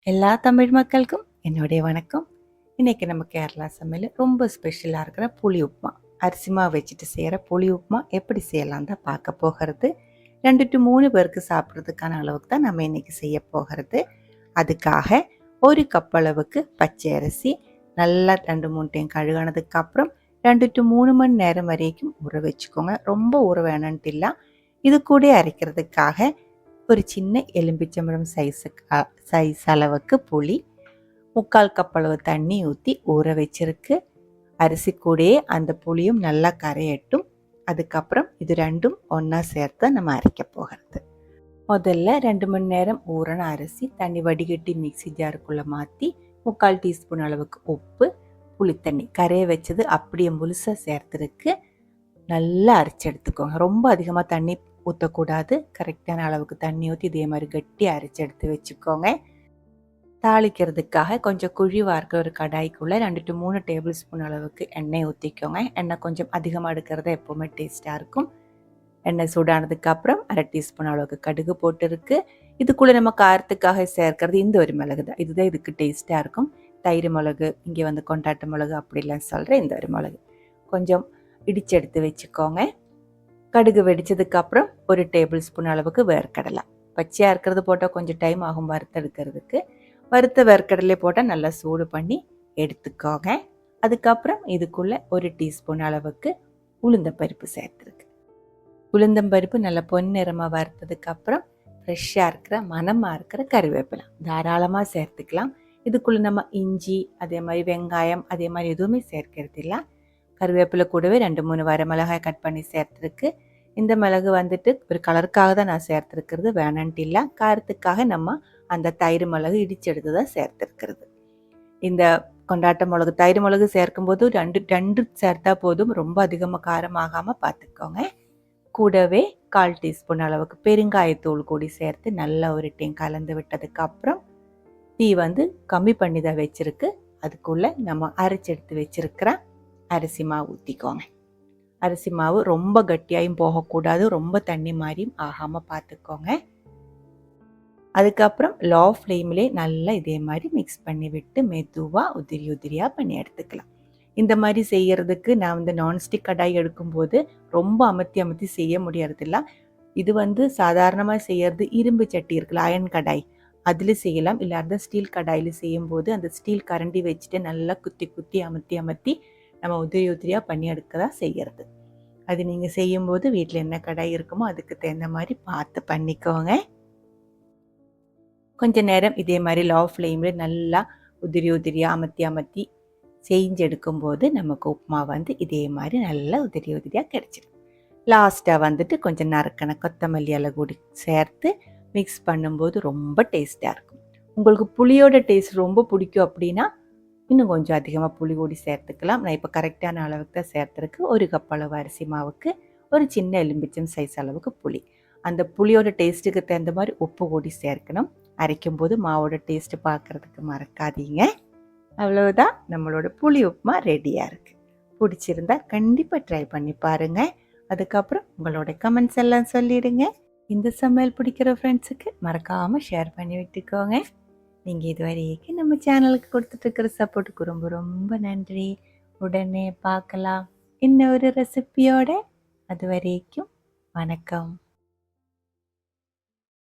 எல்லா தமிழ் மக்களுக்கும் என்னுடைய வணக்கம். இன்றைக்கி நம்ம கேரளா சமையல் ரொம்ப ஸ்பெஷலாக இருக்கிற புளி உப்புமா, அரிசி மாவு வச்சுட்டு செய்கிற புளி உப்புமா எப்படி செய்யலாம் தான் பார்க்க போகிறது. 2 to 3 பேருக்கு சாப்பிட்றதுக்கான அளவுக்கு தான் நம்ம இன்றைக்கி செய்ய போகிறது. அதுக்காக 1 கப் அளவுக்கு பச்சை அரிசி நல்லா 2-3 டைம் கழுகானதுக்கப்புறம் 2 to 3 மணி நேரம் வரைக்கும் ஊற வச்சுக்கோங்க. ரொம்ப ஊற வேணும்ன்ட்டு இல்லை. இது கூட அரைக்கிறதுக்காக ஒரு சின்ன எலும்பிச்சம்பழம் சைஸ் அளவுக்கு புளி, 3/4 கப் அளவு தண்ணி ஊற்றி ஊற வச்சிருக்கு. அரிசி கூடயே அந்த புளியும் நல்லா கரையட்டும். அதுக்கப்புறம் இது ரெண்டும் ஒன்றா சேர்த்து நம்ம அரைக்க போகிறது. முதல்ல 2 மணி நேரம் ஊறின அரிசி தண்ணி வடிகட்டி மிக்சி ஜாருக்குள்ளே மாற்றி 3/4 டீஸ்பூன் அளவுக்கு உப்பு, புளித்தண்ணி கரைய வச்சது அப்படியே முழுசாக சேர்த்துருக்கு. நல்லா அரைச்சி எடுத்துக்கோங்க. ரொம்ப அதிகமாக தண்ணி ஊற்றக்கூடாது. கரெக்டான அளவுக்கு தண்ணி ஊற்றி இதே மாதிரி கட்டி அரைச்சி எடுத்து வச்சுக்கோங்க. தாளிக்கிறதுக்காக கொஞ்சம் குழிவாக இருக்கிற ஒரு கடாய்க்குள்ளே 2 to 3 டேபிள் ஸ்பூன் அளவுக்கு எண்ணெய் ஊற்றிக்கோங்க. எண்ணெய் கொஞ்சம் அதிகமாக எடுக்கிறது எப்போவுமே டேஸ்ட்டாக இருக்கும். எண்ணெய் சூடானதுக்கப்புறம் 1/2 டீஸ்பூன் அளவுக்கு கடுகு போட்டுருக்கு. இதுக்குள்ளே நம்ம காரத்துக்காக சேர்க்கறது இந்த ஒரு மிளகு தான். இதுதான் இதுக்கு டேஸ்ட்டாக இருக்கும். தயிர் மிளகு, இங்கே வந்து கொண்டாட்ட மிளகு அப்படிலாம் சொல்கிறேன். இந்த ஒரு மிளகு கொஞ்சம் இடித்து எடுத்து வச்சுக்கோங்க. கடுகு வெடித்ததுக்கப்புறம் 1 டேபிள் ஸ்பூன் அளவுக்கு வேர்க்கடலை. பச்சையாக இருக்கிறது போட்டால் கொஞ்சம் டைம் ஆகும் வறுத்தெடுக்கிறதுக்கு. வறுத்த வேர்க்கடலை போட்டால் நல்லா சூடு பண்ணி எடுத்துக்கோங்க. அதுக்கப்புறம் இதுக்குள்ளே 1 டீஸ்பூன் அளவுக்கு உளுந்தம்பருப்பு சேர்த்துருக்கு. உளுந்தம்பருப்பு நல்லா பொன்னிறமாக வறுத்ததுக்கப்புறம் ஃப்ரெஷ்ஷாக இருக்கிற மணமாக இருக்கிற கறிவேப்பிலை தாராளமாக சேர்த்துக்கலாம். இதுக்குள்ளே நம்ம இஞ்சி, அதே மாதிரி வெங்காயம், அதே மாதிரி எதுவுமே சேர்க்கறது இல்லை. கருவேப்பிலை கூடவே 2-3 வரமிளகாய் கட் பண்ணி சேர்த்துருக்கு. இந்த மிளகு வந்துட்டு ஒரு கலருக்காக தான் நான் சேர்த்துருக்கிறது, வேணான்ட்டு இல்லை. காரத்துக்காக நம்ம அந்த தயிர் மிளகு இடிச்செடுத்து தான் சேர்த்துருக்கிறது. இந்த கொண்டாட்ட மிளகு தயிர் மிளகு சேர்க்கும்போது 2 சேர்த்தா போதும். ரொம்ப அதிகமாக காரம் ஆகாமல் பார்த்துக்கோங்க. கூடவே 1/4 டீஸ்பூன் அளவுக்கு பெருங்காயத்தூள் கூடி சேர்த்து நல்லா ஒரு டைம் கலந்து விட்டதுக்கப்புறம் தீ வந்து கம்மி பண்ணி தான் வச்சுருக்கு. அதுக்குள்ளே நம்ம அரைச்சி எடுத்து வச்சுருக்கிற அரிசி மாவு ஊற்றிக்கோங்க. அரிசி மாவு ரொம்ப கட்டியாயும் போகக்கூடாது, ரொம்ப தண்ணி மாதிரியும் ஆகாமல் பார்த்துக்கோங்க. அதுக்கப்புறம் லோ ஃப்ளேம்லேயே நல்லா இதே மாதிரி மிக்ஸ் பண்ணி விட்டு மெதுவாக உதிரியாக பண்ணி எடுத்துக்கலாம். இந்த மாதிரி செய்கிறதுக்கு நான் வந்து நான்ஸ்டிக் கடாய் எடுக்கும்போது ரொம்ப அமர்த்தி செய்ய முடியறதில்ல. இது வந்து சாதாரணமாக செய்கிறது இரும்பு சட்டி இருக்குல்ல, அயன் கடாய், அதில் செய்யலாம். இல்லாத ஸ்டீல் கடாயில் செய்யும்போது அந்த ஸ்டீல் கரண்டி வச்சுட்டு நல்லா குத்தி அமர்த்தி நம்ம உதிரியாக பண்ணி எடுக்க தான் செய்கிறது. அது நீங்கள் செய்யும்போது வீட்டில் என்ன கடாய் இருக்குமோ அதுக்கு தகுந்த மாதிரி பார்த்து பண்ணிக்கோங்க. கொஞ்சம் நேரம் இதே மாதிரி லோ ஃப்ளேமில் நல்லா உதிரியாக அமர்த்தி செஞ்செடுக்கும்போது நமக்கு உப்புமா வந்து இதே மாதிரி நல்லா உதிரியாக கிடைச்சிடும். லாஸ்ட்டாக வந்துட்டு கொஞ்சம் நறுக்கின கொத்தமல்லி இலை கூடி சேர்த்து மிக்ஸ் பண்ணும்போது ரொம்ப டேஸ்ட்டாக இருக்கும். உங்களுக்கு புளியோட டேஸ்ட் ரொம்ப பிடிக்கும் அப்படின்னா இன்னும் கொஞ்சம் அதிகமாக புளி கூடி சேர்த்துக்கலாம். நான் இப்போ கரெக்டான அளவுக்கு தான் சேர்த்துருக்கு. 1 கப் அளவு அரிசி மாவுக்கு ஒரு சின்ன எலும்பிச்சம் சைஸ் அளவுக்கு புளி. அந்த புளியோட டேஸ்ட்டுக்கு தகுந்த மாதிரி உப்பு கூடி சேர்க்கணும். அரைக்கும் போது மாவோட டேஸ்ட்டு பார்க்குறதுக்கு மறக்காதீங்க. அவ்வளவுதான், நம்மளோட புளி உப்புமா ரெடியாக இருக்குது. பிடிச்சிருந்தா கண்டிப்பாக ட்ரை பண்ணி பாருங்கள். அதுக்கப்புறம் உங்களோட கமெண்ட்ஸ் எல்லாம் சொல்லிடுங்க. இந்த சமையல் பிடிக்கிற ஃப்ரெண்ட்ஸுக்கு மறக்காமல் ஷேர் பண்ணி விட்டுக்கோங்க. நீங்கள் இதுவரைக்கும் நம்ம சேனலுக்கு கொடுத்துட்ருக்கிற சப்போர்ட்டுக்கு ரொம்ப ரொம்ப நன்றி. உடனே பார்க்கலாம் இன்னொரு ரெசிபியோட. அது வரைக்கும் வணக்கம்.